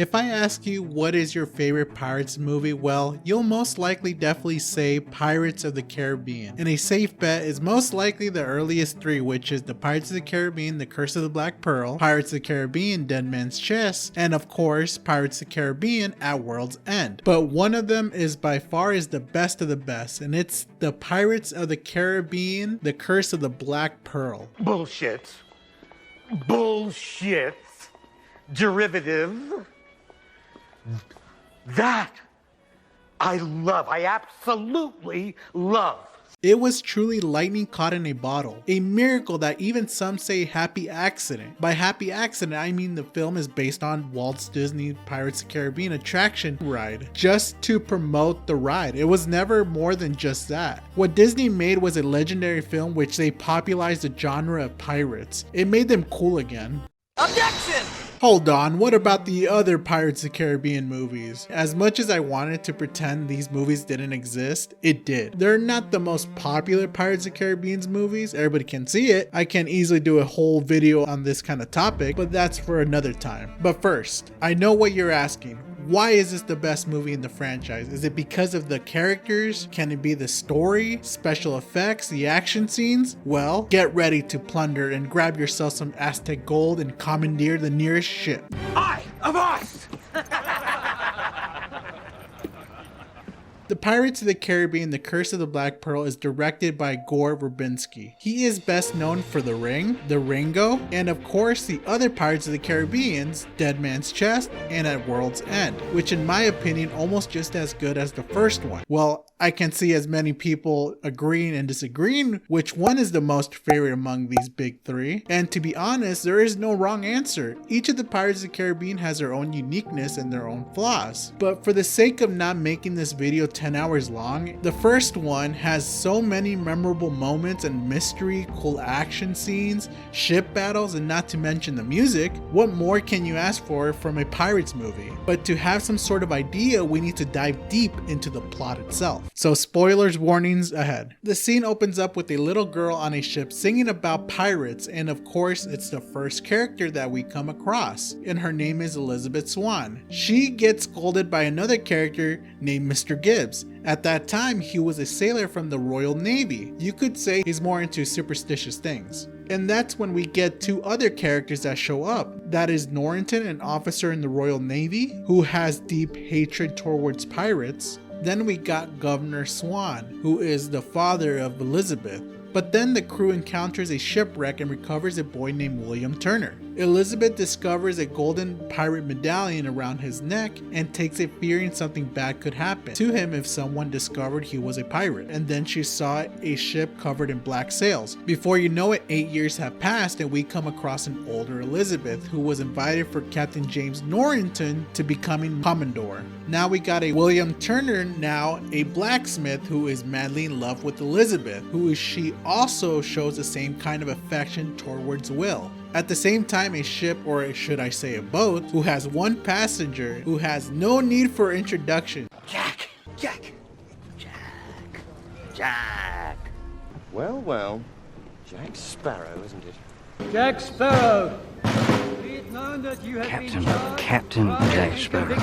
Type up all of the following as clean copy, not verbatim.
If I ask you what is your favorite Pirates movie, well, you'll most likely definitely say Pirates of the Caribbean. And a safe bet is most likely the earliest three, which is the Pirates of the Caribbean, The Curse of the Black Pearl, Pirates of the Caribbean, Dead Man's Chest, and of course, Pirates of the Caribbean at World's End. But one of them is by far is the best of the best, and it's the Pirates of the Caribbean, The Curse of the Black Pearl. Bullshit. Bullshit. Derivative. That I love. I absolutely love. It was truly lightning caught in a bottle. A miracle that even some say happy accident. By happy accident, I mean the film is based on Walt Disney Pirates of the Caribbean attraction ride, just to promote the ride. It was never more than just that. What Disney made was a legendary film which they popularized the genre of pirates. It made them cool again. Objection! Hold on, what about the other Pirates of the Caribbean movies? As much as I wanted to pretend these movies didn't exist, it did. They're not the most popular Pirates of the Caribbean movies, everybody can see it. I can easily do a whole video on this kind of topic, but that's for another time. But first, I know what you're asking. Why is this the best movie in the franchise? Is it because of the characters? Can it be the story, special effects, the action scenes? Well, get ready to plunder and grab yourself some Aztec gold and commandeer the nearest ship. I am us! The Pirates of the Caribbean, The Curse of the Black Pearl is directed by Gore Verbinski. He is best known for The Ring, The Ringo, and of course the other Pirates of the Caribbean's Dead Man's Chest and At World's End, which in my opinion almost just as good as the first one. Well, I can see as many people agreeing and disagreeing which one is the most favorite among these big three. And to be honest, there is no wrong answer. Each of the Pirates of the Caribbean has their own uniqueness and their own flaws. But for the sake of not making this video 10 hours long, the first one has so many memorable moments and mystery, cool action scenes, ship battles, and not to mention the music. What more can you ask for from a Pirates movie? But to have some sort of idea, we need to dive deep into the plot itself. So spoilers warnings ahead. The scene opens up with a little girl on a ship singing about pirates, and of course it's the first character that we come across, and her name is Elizabeth Swann. She gets scolded by another character named Mr. Gibbs. At that time, he was a sailor from the Royal Navy. You could say he's more into superstitious things. And that's when we get two other characters that show up. That is Norrington, an officer in the Royal Navy who has deep hatred towards pirates. Then we got Governor Swan, who is the father of Elizabeth. But then the crew encounters a shipwreck and recovers a boy named William Turner. Elizabeth discovers a golden pirate medallion around his neck and takes it fearing something bad could happen to him if someone discovered he was a pirate. And then she saw a ship covered in black sails. Before you know it, 8 years have passed and we come across an older Elizabeth who was invited for Captain James Norrington to becoming Commodore. Now we got a William Turner, now a blacksmith, who is madly in love with Elizabeth, she also shows the same kind of affection towards Will. At the same time, a ship, or should I say a boat, who has one passenger who has no need for introduction. Jack. Well, Jack Sparrow, isn't it? Jack Sparrow! Be it known that you have been charged Captain Jack Sparrow.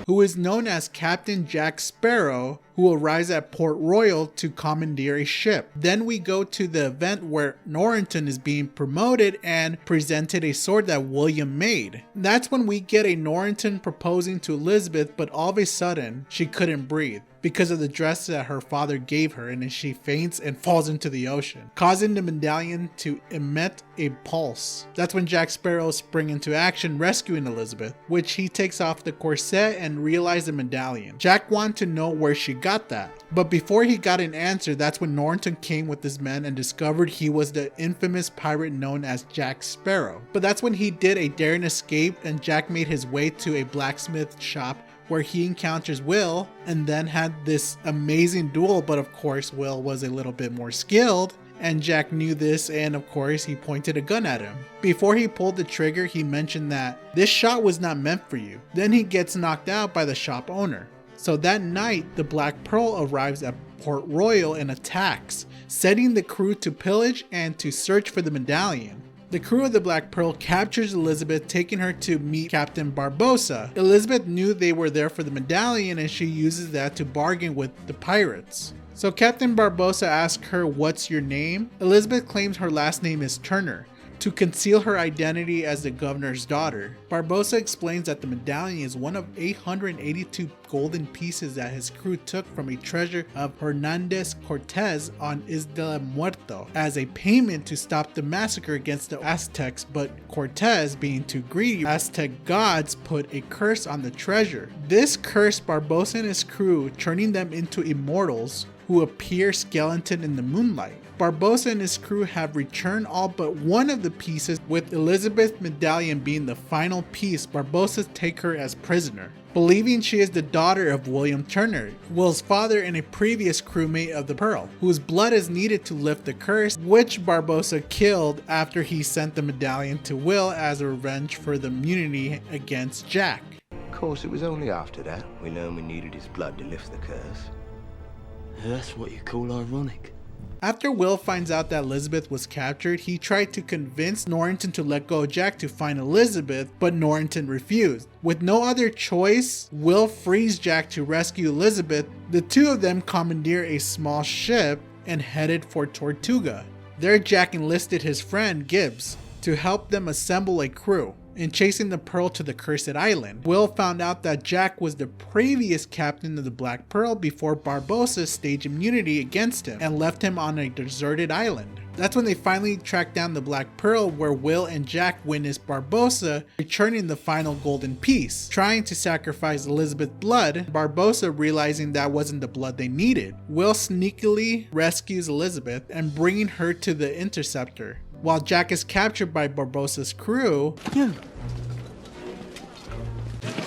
Who is known as Captain Jack Sparrow, who arrives at Port Royal to commandeer a ship. Then we go to the event where Norrington is being promoted and presented a sword that William made. That's when we get a Norrington proposing to Elizabeth, but all of a sudden she couldn't breathe because of the dress that her father gave her, and then she faints and falls into the ocean, causing the medallion to emit a pulse. That's when Jack Sparrow springs into action, rescuing Elizabeth, which he takes off the corset and realizes the medallion. Jack wanted to know where she got that, but before he got an answer, that's when Norrington came with his men and discovered he was the infamous pirate known as Jack Sparrow. But that's when he did a daring escape, and Jack made his way to a blacksmith shop where he encounters Will and then had this amazing duel. But of course Will was a little bit more skilled, and Jack knew this, and of course he pointed a gun at him. Before he pulled the trigger, he mentioned that this shot was not meant for you. Then he gets knocked out by the shop owner. So that night, the Black Pearl arrives at Port Royal and attacks, setting the crew to pillage and to search for the medallion. The crew of the Black Pearl captures Elizabeth, taking her to meet Captain Barbossa. Elizabeth knew they were there for the medallion, and she uses that to bargain with the pirates. So Captain Barbossa asks her, "What's your name?" Elizabeth claims her last name is Turner, to conceal her identity as the governor's daughter. Barbossa explains that the medallion is one of 882 golden pieces that his crew took from a treasure of Hernandez Cortez on Isla de Muerto as a payment to stop the massacre against the Aztecs, but Cortez, being too greedy, Aztec gods put a curse on the treasure. This cursed Barbossa and his crew, turning them into immortals who appear skeleton in the moonlight. Barbossa and his crew have returned all but one of the pieces, with Elizabeth's medallion being the final piece. Barbossa take her as prisoner, believing she is the daughter of William Turner, Will's father and a previous crewmate of the Pearl, whose blood is needed to lift the curse, which Barbossa killed after he sent the medallion to Will as a revenge for the mutiny against Jack. Of course, it was only after that we learned we needed his blood to lift the curse. That's what you call ironic. After Will finds out that Elizabeth was captured, he tried to convince Norrington to let go of Jack to find Elizabeth, but Norrington refused. With no other choice, Will frees Jack to rescue Elizabeth. The two of them commandeer a small ship and headed for Tortuga. There, Jack enlisted his friend Gibbs to help them assemble a crew in chasing the Pearl to the Cursed Island. Will found out that Jack was the previous captain of the Black Pearl before Barbossa staged immunity against him and left him on a deserted island. That's when they finally tracked down the Black Pearl, where Will and Jack witnessed Barbossa returning the final golden piece, trying to sacrifice Elizabeth's blood. Barbossa, realizing that wasn't the blood they needed, Will sneakily rescues Elizabeth and bringing her to the Interceptor. While Jack is captured by Barbossa's crew,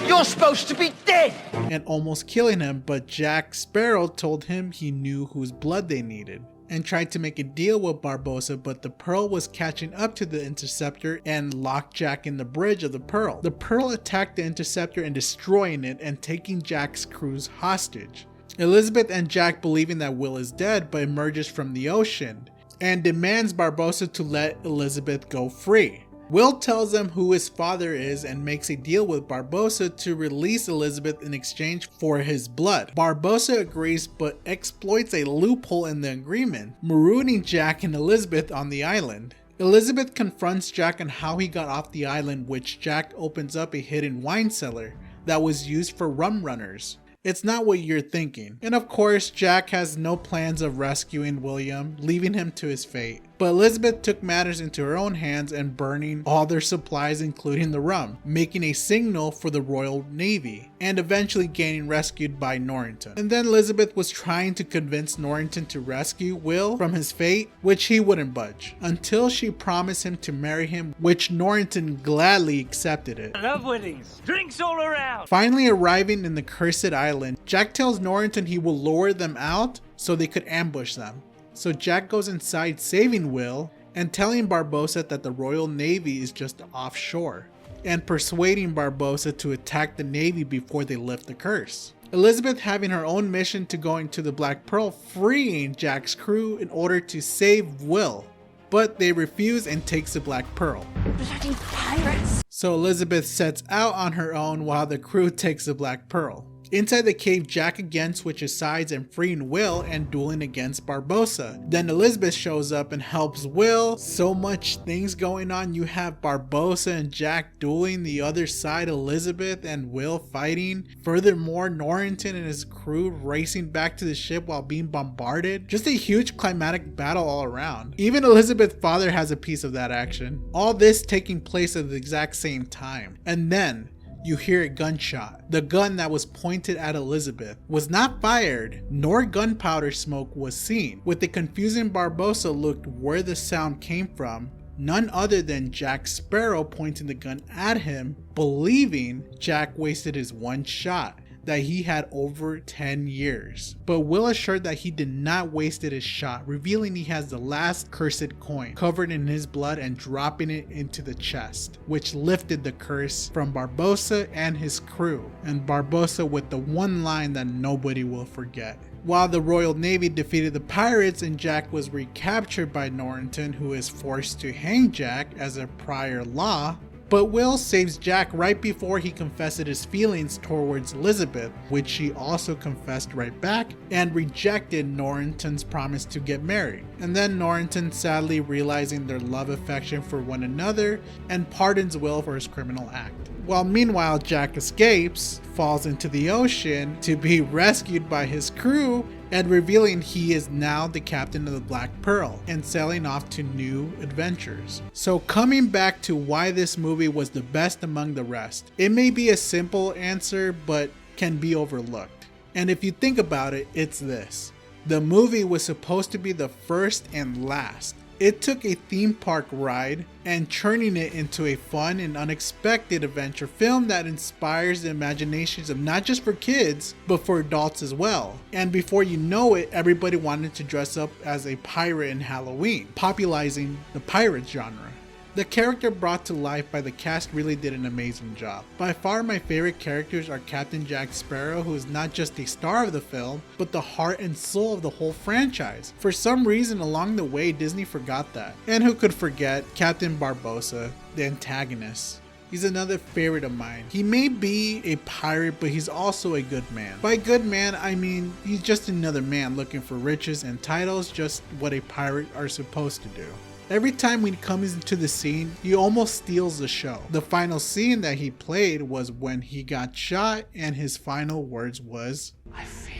You're supposed to be dead! and almost killing him, but Jack Sparrow told him he knew whose blood they needed and tried to make a deal with Barbossa, but the Pearl was catching up to the Interceptor and locked Jack in the bridge of the Pearl. The Pearl attacked the Interceptor and destroying it and taking Jack's crews hostage. Elizabeth and Jack, believing that Will is dead, but emerges from the ocean and demands Barbossa to let Elizabeth go free. Will tells them who his father is and makes a deal with Barbossa to release Elizabeth in exchange for his blood. Barbossa agrees but exploits a loophole in the agreement, marooning Jack and Elizabeth on the island. Elizabeth confronts Jack on how he got off the island, which Jack opens up a hidden wine cellar that was used for rum runners. It's not what you're thinking. And of course, Jack has no plans of rescuing William, leaving him to his fate. But Elizabeth took matters into her own hands and burning all their supplies, including the rum, making a signal for the Royal Navy, and eventually getting rescued by Norrington. And then Elizabeth was trying to convince Norrington to rescue Will from his fate, which he wouldn't budge, until she promised him to marry him, which Norrington gladly accepted it. I love weddings. Drinks all around. Finally arriving in the Cursed Island, Jack tells Norrington he will lure them out so they could ambush them. So Jack goes inside, saving Will and telling Barbossa that the Royal Navy is just offshore, and persuading Barbossa to attack the Navy before they lift the curse. Elizabeth having her own mission to go into the Black Pearl, freeing Jack's crew in order to save Will, but they refuse and takes the Black Pearl. Bloody pirates! So Elizabeth sets out on her own while the crew takes the Black Pearl. Inside the cave, Jack again switches sides and freeing Will and dueling against Barbossa. Then Elizabeth shows up and helps Will. So much things going on. You have Barbossa and Jack dueling, the other side Elizabeth and Will fighting. Furthermore, Norrington and his crew racing back to the ship while being bombarded. Just a huge climatic battle all around. Even Elizabeth's father has a piece of that action. All this taking place at the exact same time. And then you hear a gunshot. The gun that was pointed at Elizabeth was not fired, nor gunpowder smoke was seen. With the confusing Barbossa looked where the sound came from, none other than Jack Sparrow pointing the gun at him, believing Jack wasted his one shot that he had over 10 years. But Will assured that he did not waste his shot, revealing he has the last cursed coin covered in his blood and dropping it into the chest, which lifted the curse from Barbossa and his crew. And Barbossa with the one line that nobody will forget: while the Royal Navy defeated the pirates and Jack was recaptured by Norrington, who is forced to hang Jack as a prior law. But Will saves Jack right before he confesses his feelings towards Elizabeth, which she also confessed right back and rejected Norrington's promise to get married. And then Norrington, sadly realizing their love affection for one another, and pardons Will for his criminal act. While meanwhile Jack escapes, falls into the ocean to be rescued by his crew, and revealing he is now the captain of the Black Pearl and sailing off to new adventures. So coming back to why this movie was the best among the rest, it may be a simple answer but can be overlooked. And if you think about it, it's this. The movie was supposed to be the first and last. It took a theme park ride and turning it into a fun and unexpected adventure film that inspires the imaginations of not just for kids, but for adults as well. And before you know it, everybody wanted to dress up as a pirate in Halloween, popularizing the pirate genre. The character brought to life by the cast really did an amazing job. By far my favorite characters are Captain Jack Sparrow, who is not just a star of the film, but the heart and soul of the whole franchise. For some reason along the way, Disney forgot that. And who could forget Captain Barbossa, the antagonist. He's another favorite of mine. He may be a pirate, but he's also a good man. By good man, I mean he's just another man looking for riches and titles, just what a pirate are supposed to do. Every time when he comes into the scene, he almost steals the show. The final scene that he played was when he got shot and his final words was, I feel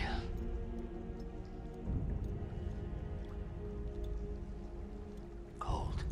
cold.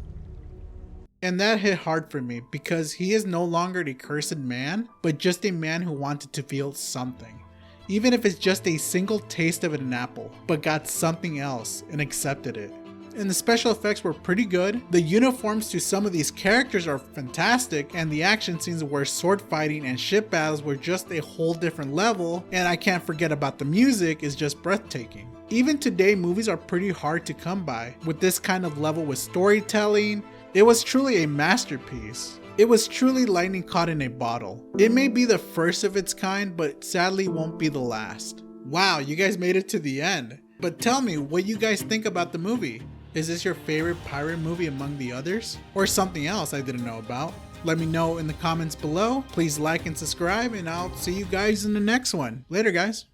and that hit hard for me because he is no longer the cursed man, but just a man who wanted to feel something. Even if it's just a single taste of an apple, but got something else and accepted it. And the special effects were pretty good. The uniforms to some of these characters are fantastic, and the action scenes where sword fighting and ship battles were just a whole different level, and I can't forget about the music is just breathtaking. Even today, movies are pretty hard to come by with this kind of level with storytelling. It was truly a masterpiece. It was truly lightning caught in a bottle. It may be the first of its kind, but sadly won't be the last. Wow, you guys made it to the end. But tell me what you guys think about the movie. Is this your favorite pirate movie among the others? Or something else I didn't know about? Let me know in the comments below. Please like and subscribe, and I'll see you guys in the next one. Later, guys.